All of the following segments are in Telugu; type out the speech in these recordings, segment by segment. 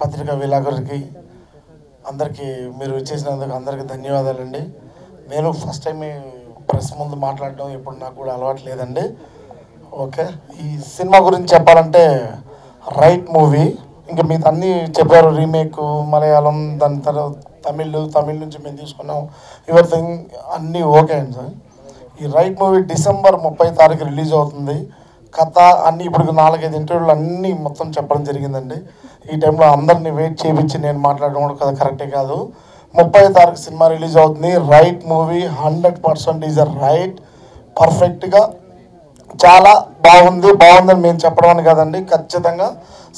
పత్రికా విలేకరులకి అందరికీ మీరు ఇచ్చేసినందుకు అందరికీ ధన్యవాదాలండి. నేను ఫస్ట్ టైం ప్రెస్ ముందు మాట్లాడడం ఇప్పుడు నాకు కూడా అలవాటు లేదండి. ఓకే, ఈ సినిమా గురించి చెప్పాలంటే రైట్ మూవీ, ఇంకా మీకు అన్నీ చెప్పారు. రీమేక్ మలయాళం, దాని తర్వాత తమిళ్ నుంచి మేము తీసుకున్నాం. ఎవరిథింగ్ అన్నీ ఓకే అండి సార్. ఈ రైట్ మూవీ డిసెంబర్ 30 రిలీజ్ అవుతుంది. కథ అన్నీ ఇప్పుడు 4-5 ఇంటర్వ్యూలు అన్నీ మొత్తం చెప్పడం జరిగిందండి. ఈ టైంలో అందరినీ వెయిట్ చేయించి నేను మాట్లాడడం కూడా కదా కరెక్టే కాదు. 30 సినిమా రిలీజ్ అవుతుంది. Right movie 100% is a right, పర్ఫెక్ట్గా చాలా బాగుందని మేము చెప్పడం అని కదండి. ఖచ్చితంగా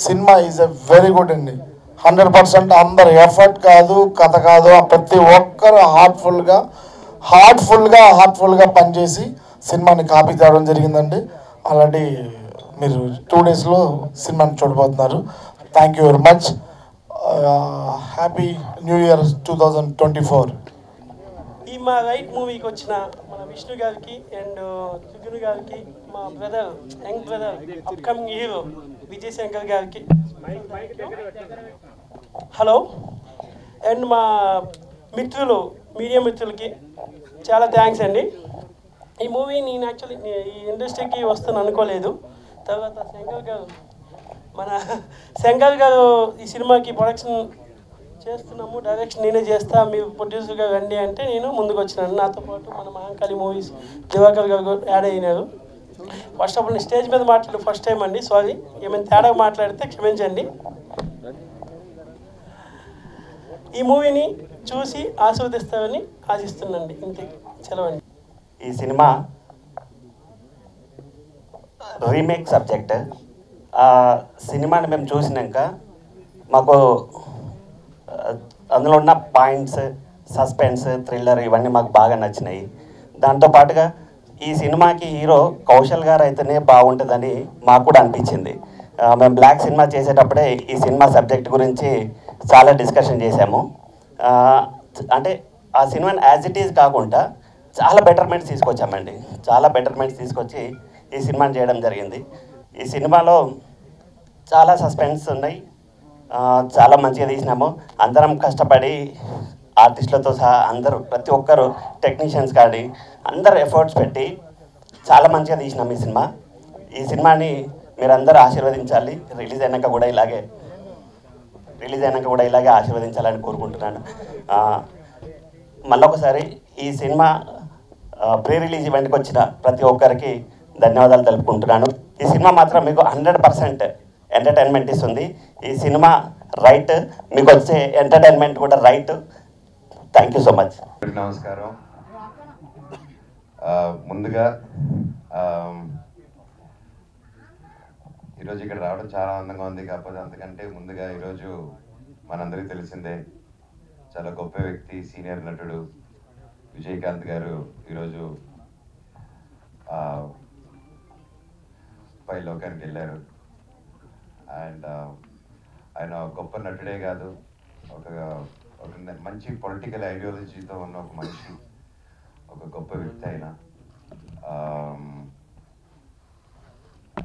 cinema is a very good అండి. 100% అందరు ఎఫర్ట్ కాదు, కథ కాదు, ప్రతి ఒక్కరు హార్ట్ఫుల్గా పనిచేసి సినిమాని కాపీ తేవడం జరిగిందండి. అలాంటి మీరు 2 డేస్లో సినిమాని చూడబోతున్నారు. Thank you very much. Happy new year 2024. ఈ మా రైట్ మూవీకి వచ్చిన మన విష్ణు గారికి అండ్ సుగురు గారికి, మా brother young brother upcoming hero Vijay Shankar గారికి, హలో, అండ్ మా మిత్రులు మీడియా మిత్రులకి చాలా థ్యాంక్స్ అండి. ఈ మూవీ నేను యాక్చువల్లీ ఈ ఇండస్ట్రీకి వస్తాను అనుకోలేదు. తర్వాత శంకర్ గారు ఈ సినిమాకి ప్రొడక్షన్ చేస్తున్నాము, డైరెక్షన్ నేనే చేస్తా, మీరు ప్రొడ్యూసర్గా రండి అంటే నేను ముందుకు వచ్చినాను. నాతో పాటు మన మహాంకాళి మూవీస్ దివాకర్ గారు యాడ్ అయినారు. ఫస్ట్ ఆఫ్ ఆల్ నేను స్టేజ్ మీద మాట్లాడు ఫస్ట్ టైం అండి, సారీ, ఏమైనా తేడా మాట్లాడితే క్షమించండి. ఈ మూవీని చూసి ఆస్వాదిస్తారని ఆశిస్తున్నాండి. ఇంతే, సెలవండి. ఈ సినిమా రీమేక్ సబ్జెక్ట్. ఆ సినిమాని మేము చూసినాక మాకు అందులో ఉన్న పాయింట్స్, సస్పెన్స్, థ్రిల్లర్ ఇవన్నీ మాకు బాగా నచ్చినాయి. దాంతోపాటుగా ఈ సినిమాకి హీరో కౌశల్ గారు అయితేనే బాగుంటుందని మాకు కూడా అనిపించింది. మేము బ్లాక్ సినిమా చేసేటప్పుడే ఈ సినిమా సబ్జెక్ట్ గురించి చాలా డిస్కషన్ చేశాము. అంటే ఆ సినిమాని యాజ్ ఇట్ ఈజ్ కాకుండా చాలా బెటర్మెంట్స్ తీసుకొచ్చామండి. చాలా బెటర్మెంట్స్ తీసుకొచ్చి ఈ సినిమాని చేయడం జరిగింది. ఈ సినిమాలో చాలా సస్పెన్స్ ఉన్నాయి, చాలా మంచిగా తీసినాము. అందరం కష్టపడి ఆర్టిస్టులతో సహా అందరూ ప్రతి ఒక్కరు టెక్నీషియన్స్ కానీ అందరు ఎఫర్ట్స్ పెట్టి చాలా మంచిగా తీసినాం ఈ సినిమా. ఈ సినిమాని మీరందరూ ఆశీర్వదించాలి. రిలీజ్ అయినాక కూడా ఇలాగే ఆశీర్వదించాలని కోరుకుంటున్నాను. మళ్ళొకసారి ఈ సినిమా ప్రీ రిలీజ్ ఈవెంట్కి వచ్చిన ప్రతి ఒక్కరికి ధన్యవాదాలు తెలుపుకుంటున్నాను. ఈ సినిమా మాత్రం మీకు 100% ఎంటర్టైన్మెంట్ ఇస్తుంది. ఈ సినిమా రైట్, మీకు వచ్చే ఎంటర్టైన్మెంట్ కూడా right. Thank you so much. నమస్కారం. ముందుగా ఈరోజు ఇక్కడ రావడం చాలా ఆనందంగా ఉంది. కాకపోతే అంతకంటే ముందుగా ఈరోజు మనందరికీ తెలిసిందే, చాలా గొప్ప వ్యక్తి, సీనియర్ నటుడు విజయకాంత్ గారు ఈరోజు పై లోకానికి వెళ్ళారు. అండ్ ఆయన గొప్ప నటుడే కాదు, ఒక మంచి పొలిటికల్ ఐడియాలజీతో ఉన్న ఒక మనిషి, ఒక గొప్ప వ్యక్తి.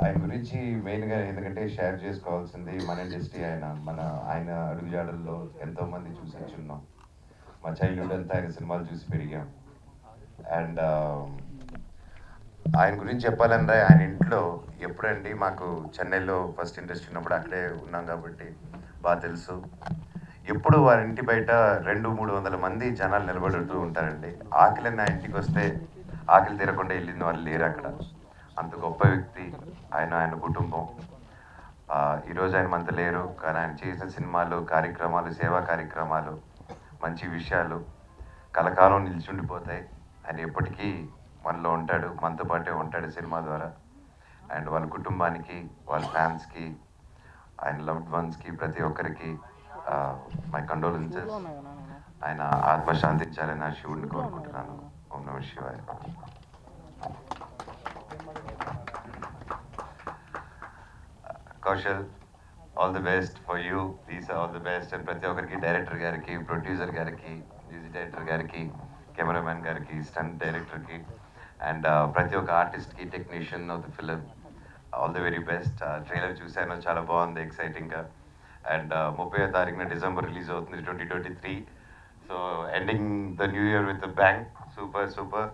ఆయన గురించి మెయిన్గా ఎందుకంటే షేర్ చేసుకోవాల్సింది మన ఇండస్ట్రీ. ఆయన అడుగుజాడల్లో ఎంతోమంది చూసి ఉన్నాం. మా చైల్డ్హుడ్ అంతా ఆయన సినిమాలు చూసి పెరిగాం. అండ్ ఆయన గురించి చెప్పాలంటే ఆయన ఇంట్లో ఎప్పుడండి, మాకు చెన్నైలో ఫస్ట్ ఇండస్ట్రీ ఉన్నప్పుడు అక్కడే ఉన్నాం కాబట్టి బాగా తెలుసు. ఎప్పుడు వారి ఇంటి బయట 200-300 మంది జనాలు నిలబడుతూ ఉంటారండి. ఆకలి నా ఇంటికి వస్తే ఆకలి తీరకుండా వెళ్ళిన వాళ్ళు లేరు అక్కడ. అంత గొప్ప వ్యక్తి ఆయన కుటుంబం. ఈరోజు ఆయన మనతో లేరు, కానీ ఆయన చేసిన సినిమాలు, కార్యక్రమాలు, సేవా కార్యక్రమాలు, మంచి విషయాలు కలకాలం నిలిచుండిపోతాయి. ఆయన ఎప్పటికీ మనలో ఉంటాడు, మనతో పాటే ఉంటాడు సినిమా ద్వారా. అండ్ వాళ్ళ కుటుంబానికి, వాళ్ళ ఫ్యాన్స్కి, ఆయన లవ్డ్ వన్స్కి, ప్రతి ఒక్కరికి మై కండోలెన్సెస్. ఆయన ఆత్మ శాంతించాలని ఆ శివుడిని కోరుకుంటున్నాను. ఓం నమః శివాయ. Kaushal, all the best for you. This all the best. And ప్రతి ఒక్కరికి, డైరెక్టర్ గారికి, ప్రొడ్యూసర్ గారికి, మ్యూజిక్ డైరెక్టర్ గారికి, కెమెరామెన్ గారికి, స్టంట్ డైరెక్టర్కి, అండ్ ప్రతి ఒక్క ఆర్టిస్ట్కి, technician of the film, all the very best. Trailer చూశాను, చాలా బాగుంది, ఎక్సైటింగ్గా. అండ్ 30వ తారీఖున డిసెంబర్ రిలీజ్ అవుతుంది 2023. So ending the new year with bang. Super.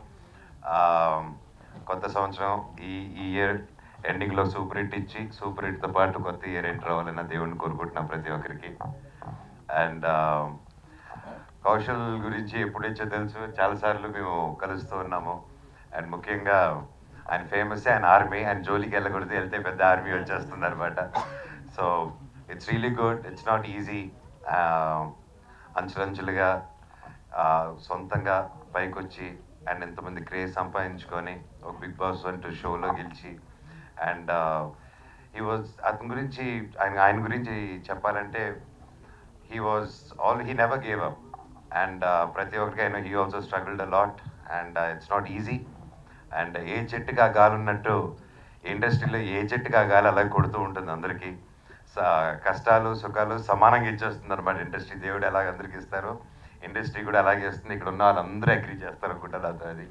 కొత్త సంవత్సరం ఈ ఇయర్ ఎండింగ్లో సూపర్ హిట్ ఇచ్చి సూపర్ హిట్తో పాటు కొత్త ఇయర్ ఎంటర్ అవ్వాలని దేవుడిని కోరుకుంటున్నాం ప్రతి ఒక్కరికి. అండ్ కౌశల్ గురించి ఎప్పుడైతే తెలుసు, చాలాసార్లు మేము కలుస్తూ ఉన్నాము. అండ్ ముఖ్యంగా ఆయన ఫేమస్, ఆయన ఆర్మీ, ఆయన జోలికి వెళ్ళకూడదు, వెళ్తే పెద్ద ఆర్మీ వచ్చేస్తుంది అనమాట. So it's really good, it's not easy. అంచులంచులుగా సొంతంగా పైకి వచ్చి అండ్ ఎంతమంది క్రేజ్ సంపాదించుకొని ఒక బిగ్ బాస్ అంటూ షోలో గెలిచి అండ్ అతని గురించి ఆయన గురించి చెప్పాలంటే he never gave up. And ప్రతి ఒక్కరికి ఆయన he also struggled a lot and it's not easy. And ఏ చెట్టుకి ఆ గాలి ఉన్నట్టు ఇండస్ట్రీలో ఏ చెట్టుకి ఆ గాలి అలాగే కొడుతూ ఉంటుంది అందరికీ. కష్టాలు సుఖాలు సమానంగా ఇచ్చేస్తుంది అనమాట ఇండస్ట్రీ. దేవుడు ఎలాగ అందరికి ఇస్తారో ఇండస్ట్రీ కూడా అలాగే ఇస్తుంది. ఇక్కడ ఉన్న వాళ్ళందరూ అగ్రీ చేస్తారు అనుకుంటారు అది.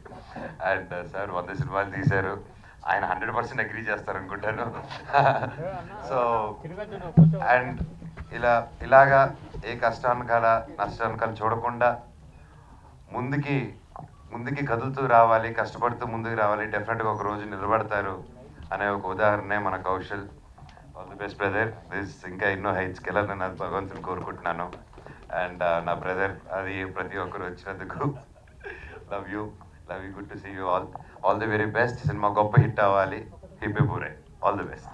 అండ్ సార్ 100 సినిమాలు తీశారు, ఆయన 100% అగ్రీ చేస్తారు అనుకుంటాను. సో అండ్ ఇలాగా ఏ కష్టానికాల నష్టానికాల చూడకుండా ముందుకి కదులుతూ రావాలి, కష్టపడుతూ ముందుకు రావాలి, డెఫినెట్గా ఒక రోజు నిలబడతారు అనే ఒక ఉదాహరణే మన Kaushal. All the best brother. ఇంకా ఎన్నో హైట్స్కి వెళ్ళాలని నాకు భగవంతుని కోరుకుంటున్నాను. అండ్ నా బ్రదర్ అది ప్రతి ఒక్కరు వచ్చినందుకు love you, good to see you all the very best. సినిమా గొప్ప హిట్ అవ్వాలి. Hip hooray, all the best.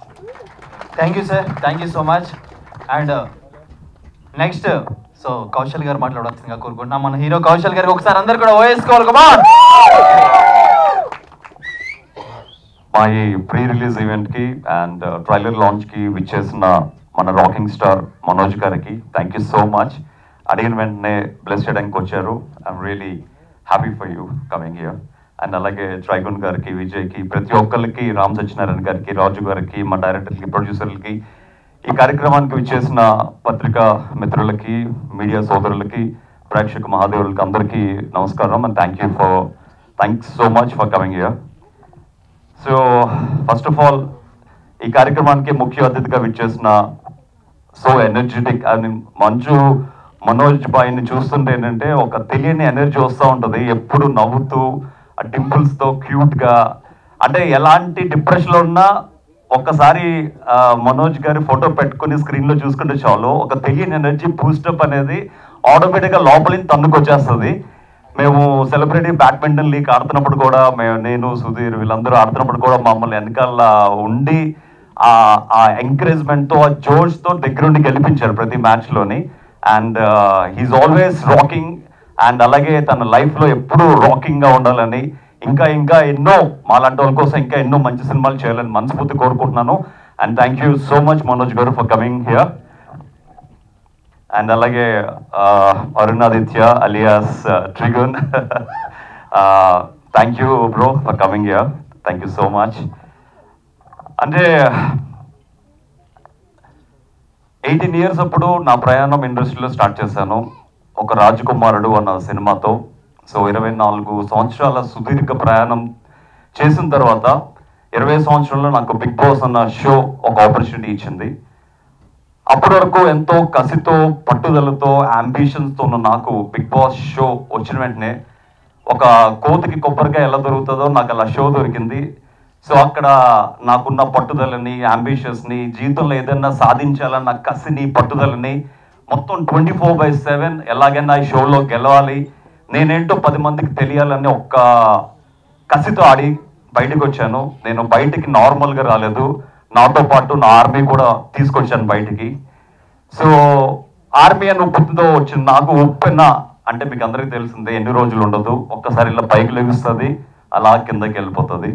Thank you sir, thank you so much. And next so Kaushal garu మాట్లాడాల్సిందిగా కోరుకుంటున్నాం. మన హీరో కౌశల్ గారికి ఒకసారి అందరు కూడా ఓయేసుకోవాలి. కమాన్. మా ఈ ప్రీ రిలీజ్ ఈవెంట్కి అండ్ ట్రైలర్ లాంచ్కి విచ్చేసిన మన రాకింగ్ స్టార్ మనోజ్ గారికి థ్యాంక్ యూ సో మచ్. అడిగిన వెంటనే బ్లెస్ చేయడానికి వచ్చారు. I'm really happy for you coming here. And అలాగే ట్రైగున్ గారికి, విజయ్కి, ప్రతి ఒక్కరికి, రామ్ సత్యనారాయణ గారికి, రాజు గారికి, మా డైరెక్టర్కి, ప్రొడ్యూసర్లకి, ఈ కార్యక్రమానికి విచ్చేసిన పత్రికా మిత్రులకి, మీడియా సోదరులకి, ప్రేక్షక మహాదేవులకి అందరికీ నమస్కారం. And thanks so much for coming here. So first of all ఈ కార్యక్రమానికి ముఖ్య అతిథిగా విచ్చేసిన సో ఎనర్జెటిక్ అని మనోజ్ బాయ్ని చూస్తుంటే ఏంటంటే ఒక తెలియని ఎనర్జీ వస్తూ ఉంటుంది. ఎప్పుడు నవ్వుతూ ఆ డింపుల్స్తో క్యూట్గా, అంటే ఎలాంటి డిప్రెషన్లో ఉన్నా ఒక్కసారి మనోజ్ గారి ఫోటో పెట్టుకుని స్క్రీన్లో చూసుకుంటే చాలు ఒక తెలియని ఎనర్జీ బూస్టప్ అనేది ఆటోమేటిక్గా లోపలిని తన్నుకొచ్చేస్తుంది. మేము సెలబ్రిటీ బ్యాడ్మింటన్ లీగ్ ఆడుతున్నప్పుడు కూడా నేను సుధీర్ వీళ్ళందరూ ఆడుతున్నప్పుడు కూడా మమ్మల్ని వెనకాల ఉండి ఆ ఎంకరేజ్మెంట్తో, ఆ జోష్తో దగ్గరుండి గెలిపించారు ప్రతి మ్యాచ్లోని. And he's always rocking. And అలాగే తన లైఫ్లో ఎప్పుడూ రాకింగ్గా ఉండాలని, ఇంకా ఎన్నో మాలాంటి వాళ్ళ కోసం ఇంకా ఎన్నో మంచి సినిమాలు చేయాలని మనస్ఫూర్తి కోరుకుంటున్నాను. And thank you so much Manoj garu for coming here. And అలాగే Arunaditya alias Trigun, thank you bro for coming here. Thank you so much. అంటే 18 years అప్పుడు నా ప్రయాణం ఇండస్ట్రీలో స్టార్ట్ చేశాను ఒక రాజకుమారుడు అన్న సినిమాతో. సో 24 సంవత్సరాల సుదీర్ఘ ప్రయాణం చేసిన తర్వాత 20 సంవత్సరంలో నాకు బిగ్ బాస్ అన్న షో ఒక ఆపర్చునిటీ ఇచ్చింది. అప్పటి వరకు ఎంతో కసితో, పట్టుదలతో, అంబిషన్స్తో ఉన్న నాకు బిగ్ బాస్ షో వచ్చిన వెంటనే ఒక కోతికి కొబ్బరికాయ ఎలా దొరుకుతుందో నాకు అలా షో దొరికింది. సో అక్కడ నాకున్న పట్టుదలని, అంబిషన్స్ని, జీవితంలో ఏదైనా సాధించాలన్న కసిని, పట్టుదలని మొత్తం 24/7 ఎలాగైనా ఈ షోలో గెలవాలి, నేనేంటో 10 మందికి తెలియాలని ఒక్క కసితో ఆడి బయటకు వచ్చాను. నేను బయటికి నార్మల్గా రాలేదు, నాతో పాటు నా ఆర్మీ కూడా తీసుకొచ్చాను బయటికి. సో ఆర్మీ అని ఉప్పుతో వచ్చిన నాకు ఉప్పెన అంటే మీకు అందరికీ తెలిసిందే ఎన్ని రోజులు ఉండదు, ఒక్కసారి ఇలా పైకి లెగుస్తుంది, అలా కిందకి వెళ్ళిపోతుంది.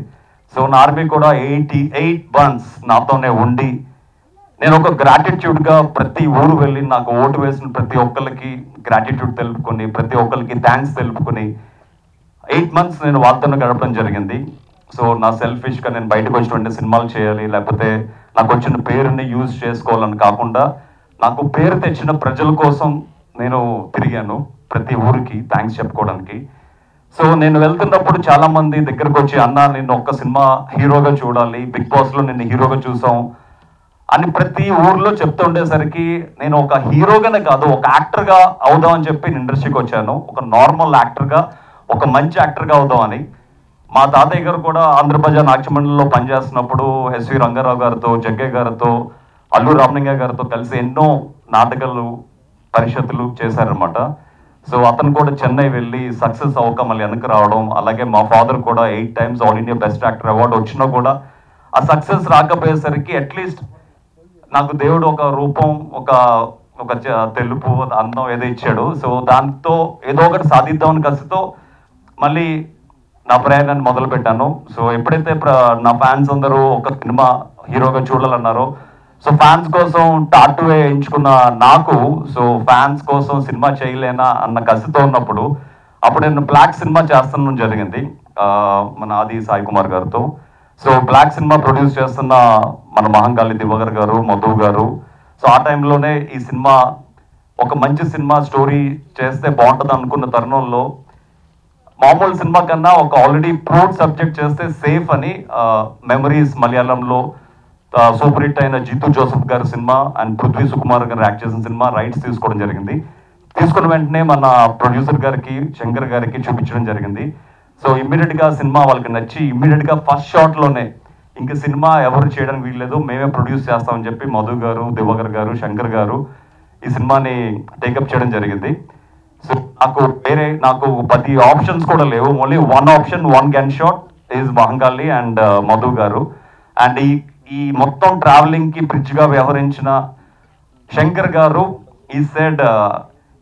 సో నా ఆర్మీ కూడా 88 months నాతోనే ఉండి నేను ఒక గ్రాటిట్యూడ్గా ప్రతి ఊరు వెళ్ళి నాకు ఓటు వేసిన ప్రతి ఒక్కరికి గ్రాటిట్యూడ్ తెలుపుకొని, ప్రతి ఒక్కరికి థ్యాంక్స్ తెలుపుకొని 8 months నేను వాళ్ళతోనే గడపడం జరిగింది. సో నా సెల్ఫిష్గా నేను బయటకు వచ్చినటువంటి సినిమాలు చేయాలి, లేకపోతే నాకు వచ్చిన పేరుని యూజ్ చేసుకోవాలని కాకుండా నాకు పేరు తెచ్చిన ప్రజల కోసం నేను తిరిగాను ప్రతి ఊరికి థ్యాంక్స్ చెప్పుకోవడానికి. సో నేను వెళ్తున్నప్పుడు చాలామంది దగ్గరకు వచ్చి, అన్న నిన్ను ఒక్క సినిమా హీరోగా చూడాలి, బిగ్ బాస్లో నిన్ను హీరోగా చూసాం, అని ప్రతి ఊర్లో చెప్తూ ఉండేసరికి నేను ఒక హీరోగానే కాదు, ఒక యాక్టర్గా అవుదామని చెప్పి నేను ఇండస్ట్రీకి వచ్చాను. ఒక నార్మల్ యాక్టర్గా, ఒక మంచి యాక్టర్గా అవుదామని. మా తాతయ్య గారు కూడా ఆంధ్రప్రజ నాట్యమండలిలో పనిచేస్తున్నప్పుడు ఎస్వి రంగారావు గారితో, జగ్గయ్య గారితో, అల్లు రామలింగయ్య గారితో కలిసి ఎన్నో నాటకాలు, పరిషత్తులు చేశారనమాట. సో అతను కూడా చెన్నై వెళ్ళి సక్సెస్ అవ్వక మళ్ళీ వెనక్కి రావడం, అలాగే మా ఫాదర్ కూడా 8 times all India best actor award వచ్చినా కూడా ఆ సక్సెస్ రాకపోయేసరికి అట్లీస్ట్ నాకు దేవుడు ఒక రూపం, ఒక తెలుపు అందం ఏదో ఇచ్చాడు. సో దాంతో ఏదో ఒకటి సాధిద్దామని కసితో మళ్ళీ నా ప్రయాణాన్ని మొదలుపెట్టాను. సో ఎప్పుడైతే నా ఫ్యాన్స్ అందరూ ఒక సినిమా హీరోగా చూడాలన్నారో, సో ఫ్యాన్స్ కోసం టాటూ వేయించుకున్న నాకు, సో ఫ్యాన్స్ కోసం సినిమా చేయలేనా అన్న కసితో ఉన్నప్పుడు అప్పుడు నేను బ్లాక్ సినిమా చేస్తాను జరిగింది మన ఆది సాయి కుమార్ గారితో. సో బ్లాక్ సినిమా ప్రొడ్యూస్ చేస్తున్న మన మహంకాళి దివాకర్ గారు, మధు గారు. సో ఆ టైంలోనే ఈ సినిమా ఒక మంచి సినిమా స్టోరీ చేస్తే బాగుంటుంది అనుకున్న తరుణంలో మామూలు సినిమా కన్నా ఒక ఆల్రెడీ ప్రూవ్డ్ సబ్జెక్ట్ చేస్తే సేఫ్ అని మెమరీస్ మలయాళంలో సూపర్ హిట్ అయిన జీతు జోసెఫ్ గారి సినిమా అండ్ పృథ్వీ సుకుమార్ గారు యాక్ట్ చేసిన సినిమా రైట్స్ తీసుకోవడం జరిగింది. తీసుకున్న వెంటనే మన ప్రొడ్యూసర్ గారికి, శంకర్ గారికి చూపించడం జరిగింది. సో ఇమ్మీడియట్గా సినిమా వాళ్ళకి నచ్చి ఇమ్మీడియట్గా ఫస్ట్ షాట్లోనే ఇంక సినిమా ఎవరు చేయడానికి వీల్లేదు, మేమే ప్రొడ్యూస్ చేస్తామని చెప్పి మధు గారు, దివాకర్ గారు, శంకర్ గారు ఈ సినిమాని టేకప్ చేయడం జరిగింది. సో నాకు 10 ఆప్షన్స్ కూడా లేవు, only 1 option, 1 gun shot is Mahankali and Madhu గారు. అండ్ ఈ మొత్తం ట్రావెలింగ్కి బ్రిడ్జ్గా వ్యవహరించిన శంకర్ గారు ఈ సెడ్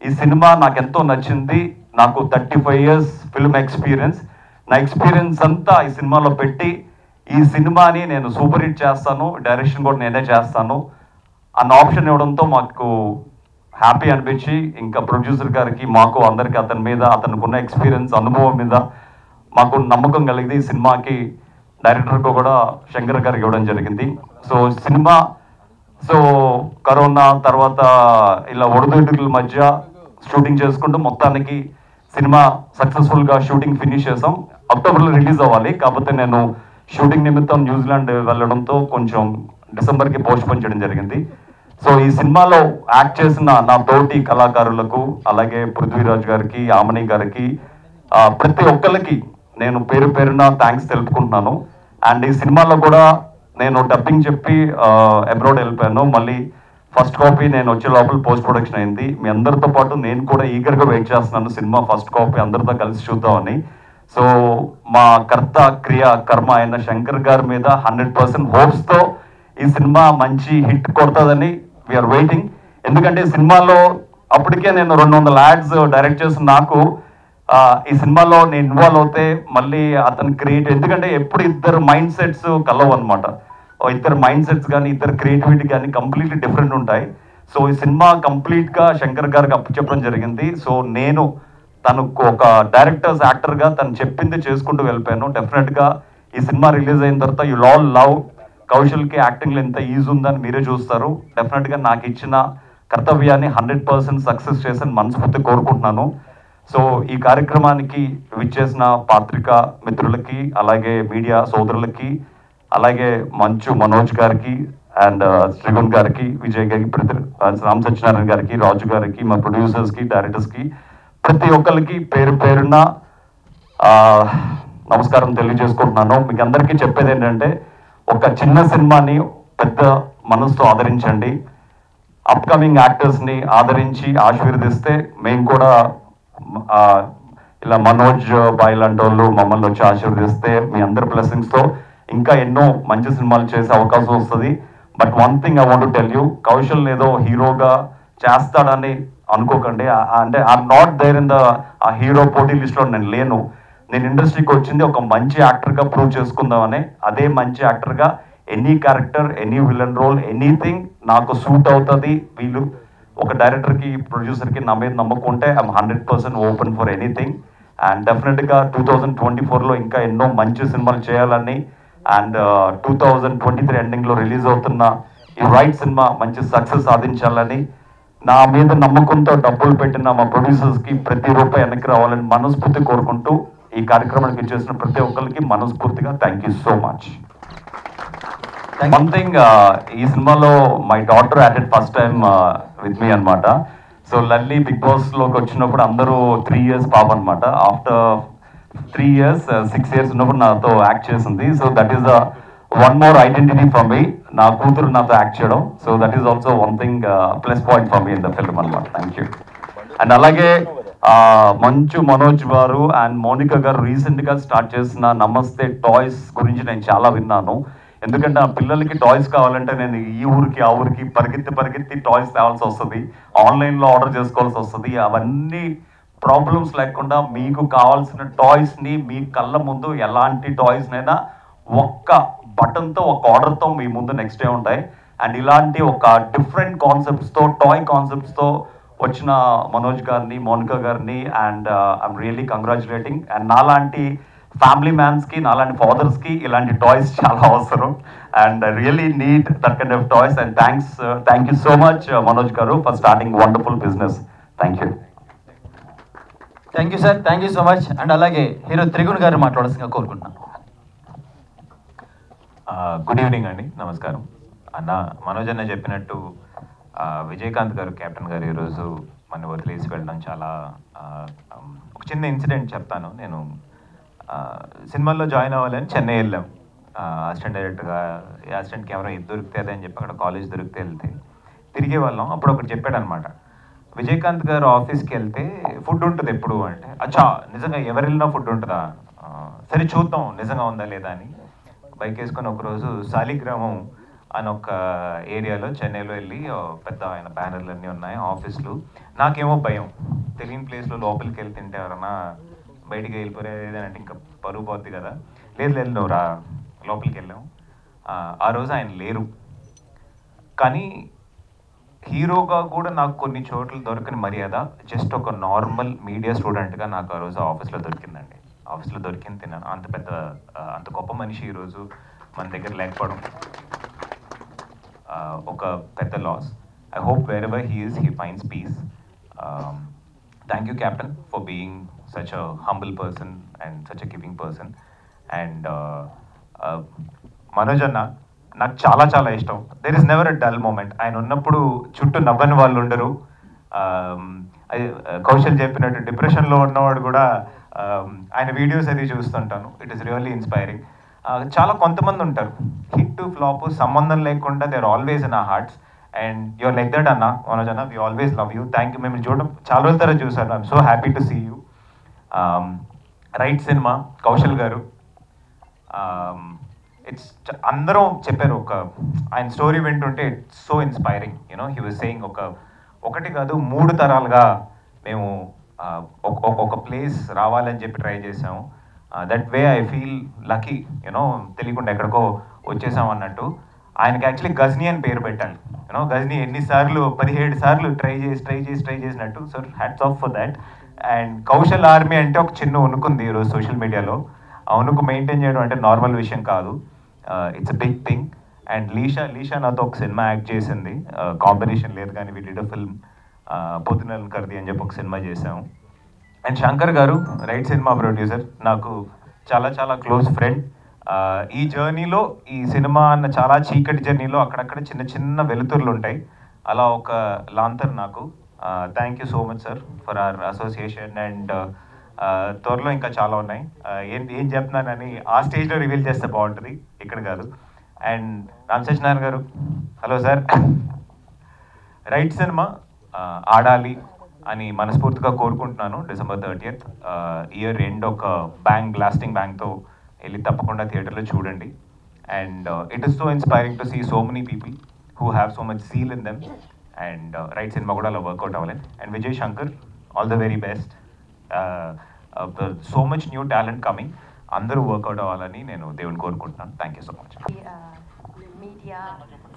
ఈ సినిమా నాకు ఎంతో నచ్చింది, నాకు 35 years ఫిల్మ్ ఎక్స్పీరియన్స్, నా ఎక్స్పీరియన్స్ అంతా ఈ సినిమాలో పెట్టి ఈ సినిమాని నేను సూపర్ హిట్ చేస్తాను, డైరెక్షన్ కూడా నేనే చేస్తాను అన్న ఆప్షన్ ఇవ్వడంతో మాకు హ్యాపీ అనిపించి ఇంకా ప్రొడ్యూసర్ గారికి, మాకు అందరికీ అతని మీద, అతనికి ఎక్స్పీరియన్స్, అనుభవం మీద మాకు నమ్మకం కలిగింది. ఈ సినిమాకి డైరెక్టర్కు కూడా శంకర్ గారికి ఇవ్వడం జరిగింది. సో సినిమా కరోనా తర్వాత ఇలా ఒడిదుడుకుల మధ్య షూటింగ్ చేసుకుంటూ మొత్తానికి సినిమా సక్సెస్ఫుల్గా షూటింగ్ ఫినిష్ చేసాం. అక్టోబర్లో రిలీజ్ అవ్వాలి, కాకపోతే నేను షూటింగ్ నిమిత్తం న్యూజిలాండ్ వెళ్ళడంతో కొంచెం డిసెంబర్కి పోస్ట్పోన్ చేయడం జరిగింది. సో ఈ సినిమాలో యాక్ట్ చేసిన నా తోటి కళాకారులకు, అలాగే పృథ్వీరాజ్ గారికి, ఆమని గారికి, ప్రతి ఒక్కరికి నేను పేరు పేరున థ్యాంక్స్ తెలుపుకుంటున్నాను. అండ్ ఈ సినిమాలో కూడా నేను డబ్బింగ్ చెప్పి అబ్రాడ్ వెళ్ళిపోయాను. మళ్ళీ ఫస్ట్ కాపీ నేను వచ్చే లోపల పోస్ట్ ప్రొడక్షన్ అయింది. మీ అందరితో పాటు నేను కూడా ఈగర్గా వెయిట్ చేస్తున్నాను సినిమా ఫస్ట్ కాపీ అందరితో కలిసి చూద్దామని. సో మా కర్త క్రియ కర్మ అయిన శంకర్ గారి మీద 100% హోప్స్తో ఈ సినిమా మంచి హిట్ కొడుతుందని వీఆర్ వెయిటింగ్. ఎందుకంటే సినిమాలో అప్పటికే నేను 200 యాడ్స్ డైరెక్ట్ చేసిన నాకు ఈ సినిమాలో నేను ఇన్వాల్వ్ అవుతే మళ్ళీ అతను ఎందుకంటే ఎప్పుడు ఇద్దరు మైండ్ సెట్స్ కలవు అనమాట. ఇద్దరు మైండ్ సెట్స్ కానీ ఇద్దరు క్రియేటివిటీ కానీ కంప్లీట్లీ డిఫరెంట్ ఉంటాయి. సో ఈ సినిమా కంప్లీట్గా శంకర్ గారికి అప్పచెప్పడం జరిగింది. సో నేను తనకు ఒక డైరెక్టర్స్ యాక్టర్గా తను చెప్పింది చేసుకుంటూ వెళ్ళిపోయాను. డెఫినెట్గా ఈ సినిమా రిలీజ్ అయిన తర్వాత యు ఆల్ లవ్ కౌశల్కి యాక్టింగ్లో ఎంత ఈజీ ఉందని మీరే చూస్తారు. డెఫినెట్గా నాకు ఇచ్చిన కర్తవ్యాన్ని 100% సక్సెస్ చేసి మనస్ఫూర్తి కోరుకుంటున్నాను. సో ఈ కార్యక్రమానికి విచ్చేసిన పాత్రికా మిత్రులకి, అలాగే మీడియా సోదరులకి, అలాగే మంచు మనోజ్ గారికి అండ్ శ్రీగుణ్ గారికి, విజయ్ గారికి, రామ్ సత్యనారాయణ గారికి, రాజు గారికి, మా ప్రొడ్యూసర్స్కి, డైరెక్టర్స్కి, ప్రతి ఒక్కరికి పేరు పేరున నమస్కారం తెలియజేసుకుంటున్నాను. మీకు అందరికీ చెప్పేది ఏంటంటే ఒక చిన్న సినిమాని పెద్ద మనసుతో ఆదరించండి. అప్కమింగ్ యాక్టర్స్ని ఆదరించి ఆశీర్వదిస్తే మేము కూడా ఇలా మనోజ్ బాయ్ లాంటి వాళ్ళు మమ్మల్ని వచ్చి ఆశీర్వదిస్తే మీ అందరి బ్లెస్సింగ్స్తో ఇంకా ఎన్నో మంచి సినిమాలు చేసే అవకాశం వస్తుంది. But one thing I want to tell you, Kaushal ఏదో హీరోగా చేస్తాడని అనుకోకండి. అంటే ఐఎమ్ నాట్ దేర్ ఇన్ ఆ హీరో పోటీ లిస్ట్లో నేను లేను. నేను ఇండస్ట్రీకి వచ్చింది ఒక మంచి యాక్టర్గా ప్రూవ్ చేసుకుందామని. అదే మంచి యాక్టర్గా any character, any villain role, anything నాకు సూట్ అవుతుంది. వీళ్ళు ఒక డైరెక్టర్కి, ప్రొడ్యూసర్కి నా మీద నమ్మకం ఉంటే I'm 100% open for anything. And డెఫినెట్గా 2024లో ఇంకా ఎన్నో మంచి సినిమాలు చేయాలని, అండ్ 2023 ఎండింగ్లో రిలీజ్ అవుతున్న ఈ రైట్ సినిమా మంచి సక్సెస్ సాధించాలని, నా మీద నమ్మకంతో డబ్బులు పెట్టిన మా ప్రొడ్యూసర్స్కి ప్రతి రూపాయి వెనక్కి రావాలని మనస్ఫూర్తి కోరుకుంటూ ఈ కార్యక్రమానికి చేసిన ప్రతి ఒక్కరికి మనస్ఫూర్తిగా thank you so much. One thing, ఈ సినిమాలో my daughter added first time with me అనమాట. సో లల్లీ బిగ్ బాస్ లోకి వచ్చినప్పుడు అందరూ 3 years పాప అనమాట. ఆఫ్టర్ 3 years 6 years ఉన్నప్పుడు నాతో యాక్ట్ చేసింది. So that is one more identity for me. నా కూతురు నాతో యాక్ట్ చేయడం. So that is also one thing plus point for me in the film అనమాట. Thank you. అండ్ అలాగే మంచు మనోజ్ గారు అండ్ మోనికా గారు రీసెంట్గా స్టార్ట్ చేసిన నమస్తే టాయ్స్ గురించి నేను చాలా విన్నాను. ఎందుకంటే ఆ పిల్లలకి టాయ్స్ కావాలంటే నేను ఈ ఊరికి ఆ ఊరికి పరిగెత్తి టాయ్స్ తేవాల్సి వస్తుంది, ఆన్లైన్లో ఆర్డర్ చేసుకోవాల్సి వస్తుంది. అవన్నీ ప్రాబ్లమ్స్ లేకుండా మీకు కావాల్సిన టాయ్స్ని మీ కళ్ళ ముందు ఎలాంటి టాయ్స్నైనా ఒక్క బటన్తో ఒక ఆర్డర్తో మీ ముందు నెక్స్ట్ డే ఉంటాయి. అండ్ ఇలాంటి ఒక డిఫరెంట్ కాన్సెప్ట్స్తో టాయ్ కాన్సెప్ట్స్తో వచ్చిన మనోజ్ గారిని మోనికా గారిని and I'm really congratulating. And నాలాంటి ఫ్యామిలీ మ్యాన్స్కి నాలాంటి ఫాదర్స్కి ఇలాంటి టాయ్స్ చాలా అవసరం. And really need that kind of toys. And thank you so much Manoj garu for starting wonderful business. Thank you. Thank you sir, thank you so much. And అలాగే హీరో త్రిగుణ్ గారు మాట్లాడాల్సిందిగా కోరుకుంటున్నాను. గుడ్ ఈవినింగ్ అండి, నమస్కారం. అన్న మనోజ్ అన్న చెప్పినట్టు విజయకాంత్ గారు కెప్టెన్ గారు ఈరోజు మన వదిలేసి వెళ్ళడం చాలా ఒక చిన్న ఇన్సిడెంట్ చెప్తాను. నేను సినిమాల్లో జాయిన్ అవ్వాలని చెన్నై వెళ్ళాం. అసిస్టెంట్ డైరెక్టర్గా అసిస్టెంట్ కెమెరా ఇది దొరికితే అదే అని చెప్పి అక్కడ కాలేజ్ దొరికితే వెళ్తే తిరిగే వాళ్ళం. అప్పుడు ఒకటి చెప్పాడు అనమాట, విజయకాంత్ గారు ఆఫీస్కి వెళ్తే ఫుడ్ ఉంటుంది ఎప్పుడు అంటే, అచ్చా నిజంగా ఎవరు వెళ్ళినా ఫుడ్ ఉంటుందా, సరే చూద్దాం నిజంగా ఉందా లేదా అని బైక్ వేసుకొని ఒకరోజు శాలిగ్రామం అని ఒక ఏరియాలో చెన్నైలో వెళ్ళి పెద్ద ఆయన బ్యానర్లు అన్నీ ఉన్నాయి ఆఫీసులు. నాకేమో భయం, తెలియని ప్లేస్లో లోపలికి వెళ్ళి తింటే ఎవరన్నా బయటికి వెళ్ళిపోయేది అంటే ఇంకా పరుగు పోద్ది కదా. లేదు నువ్వు రా, లోపలికి వెళ్ళాం. ఆ రోజు ఆయన లేరు, కానీ హీరోగా కూడా నాకు కొన్ని చోట్ల దొరకని మర్యాద జస్ట్ ఒక నార్మల్ మీడియా స్టూడెంట్గా నాకు ఆ రోజు ఆఫీస్లో దొరికిందండి. ఆఫీస్లో దొరికింది తిన్నాను. అంత గొప్ప మనిషి ఈరోజు మన దగ్గర లేకపోవడం ఒక పెద్ద loss. I hope wherever he is he finds peace. Thank you captain for being such a humble person and such a giving person. And Manoj అన్న నాకు చాలా చాలా ఇష్టం. There is never a dull moment. ఆయన ఉన్నప్పుడు చుట్టూ నవ్వని వాళ్ళు ఉండరు. కౌశల్ చెప్పినట్టు డిప్రెషన్లో ఉన్నవాడు కూడా ఆయన వీడియోస్ అది చూస్తుంటాను. It is really inspiring. చాలా కొంతమంది ఉంటారు హిట్ ఫ్లాప్ సంబంధం లేకుండా they are always in our hearts. And your like that అన్న మనోజ్ అన్న. We always love you. Thank you. మేము చూడడం చాలా రోజుల తర్వాత చూసాను. I'm so happy to see you. Right సినిమా కౌశల్ గారు అందరం చెప్పారు. ఆయన స్టోరీ వింటుంటే it's so inspiring. You know he was saying ఒకటి కాదు 3 తరాలుగా మేము ఒక ప్లేస్ రావాలని చెప్పి ట్రై చేసాము. That way I feel lucky. You know తెలియకుండా ఎక్కడికో వచ్చేసాం అన్నట్టు. ఆయనకి యాక్చువల్లీ గజ్నీ అని పేరు పెట్టాలి. యూనో గజ్నీ ఎన్నిసార్లు 17 సార్లు ట్రై చేసినట్టు. So hats off for that. And Kaushal army అంటే ఒక చిన్న వణుకుంది ఈరోజు సోషల్ మీడియాలో. ఆ వణుకు మెయింటైన్ చేయడం అంటే నార్మల్ విషయం కాదు. It's a big thing. And Lisha నాతో ఒక సినిమా యాక్ట్ చేసింది. కాంబినేషన్ లేదు కానీ వి డిడ్ అ ఫిల్మ్ పొద్దునల్ కర్ది అని చెప్పి ఒక సినిమా చేసాము. అండ్ శంకర్ గారు రైట్ సినిమా ప్రొడ్యూసర్, నాకు చాలా చాలా క్లోజ్ ఫ్రెండ్. ఈ జర్నీలో ఈ సినిమా అన్న చాలా చీకటి జర్నీలో అక్కడక్కడ చిన్న చిన్న వెలుతురులు ఉంటాయి. అలా ఒక లాంతర్ నాకు. Thank you so much sir for hour association. And త్వరలో ఇంకా చాలా ఉన్నాయి. ఏం చెప్తున్నానని ఆ స్టేజ్లో రివీల్ చేస్తే బాగుంటుంది, ఇక్కడ కాదు. అండ్ రామ్ సత్యనారాయణ గారు, హలో సార్. రైట్ సినిమా ఆడాలి అని మనస్ఫూర్తిగా కోరుకుంటున్నాను. December 30th ఇయర్ ఎండ్ ఒక బ్లాస్టింగ్ బ్యాంగ్తో వెళ్ళి తప్పకుండా థియేటర్లో చూడండి. And it is so inspiring to see so many people who have so much zeal in them. And right సినిమా కూడా అలా వర్కౌట్ అవ్వాలి. And Vijay Shankar, all the very best. So much new talent coming. అందరూ వర్కౌట్ అవ్వాలని నేను దేవుని కోరుకుంటున్నాను. Thank you so much. Media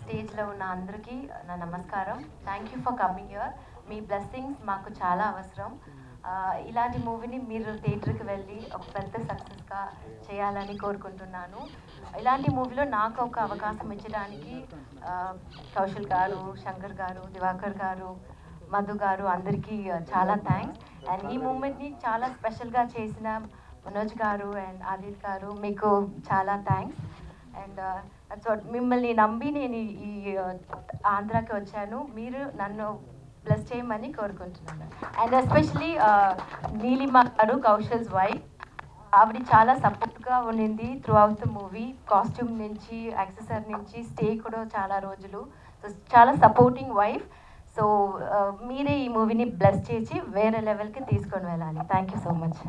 స్టేజ్లో ఉన్న అందరికీ నా నమస్కారం. Thank you for coming here. Me blessings మాకు చాలా అవసరం. ఇలాంటి మూవీని మీరు థియేటర్కి వెళ్ళి ఒక పెద్ద సక్సెస్గా చేయాలని కోరుకుంటున్నాను. ఇలాంటి మూవీలో నాకు ఒక అవకాశం ఇచ్చడానికి కౌశల్ గారు, శంకర్ గారు, దివాకర్ గారు, మధు గారు అందరికీ చాలా థ్యాంక్స్. అండ్ ఈ మూమెంట్ని చాలా స్పెషల్గా చేసిన మనోజ్ గారు అండ్ ఆదిత్ గారు మీకు చాలా థ్యాంక్స్. అండ్ సో మిమ్మల్ని నమ్మి నేను ఈ ఆంధ్రాకి వచ్చాను. మీరు నన్ను బ్లెస్ చేయమని కోరుకుంటున్నాను. అండ్ ఎస్పెషలీ నీలిమ గారు, కౌశల్స్ వైఫ్, ఆవిడ చాలా సపోర్ట్గా ఉండింది through out the movie. Costume నుంచి, యాక్సెసరీ నుంచి, స్టే కూడా చాలా రోజులు. సో చాలా సపోర్టింగ్ వైఫ్. సో మీరే ఈ మూవీని బ్లెస్ చేసి వేరే లెవెల్కి తీసుకొని వెళ్ళాలి. Thank you so much.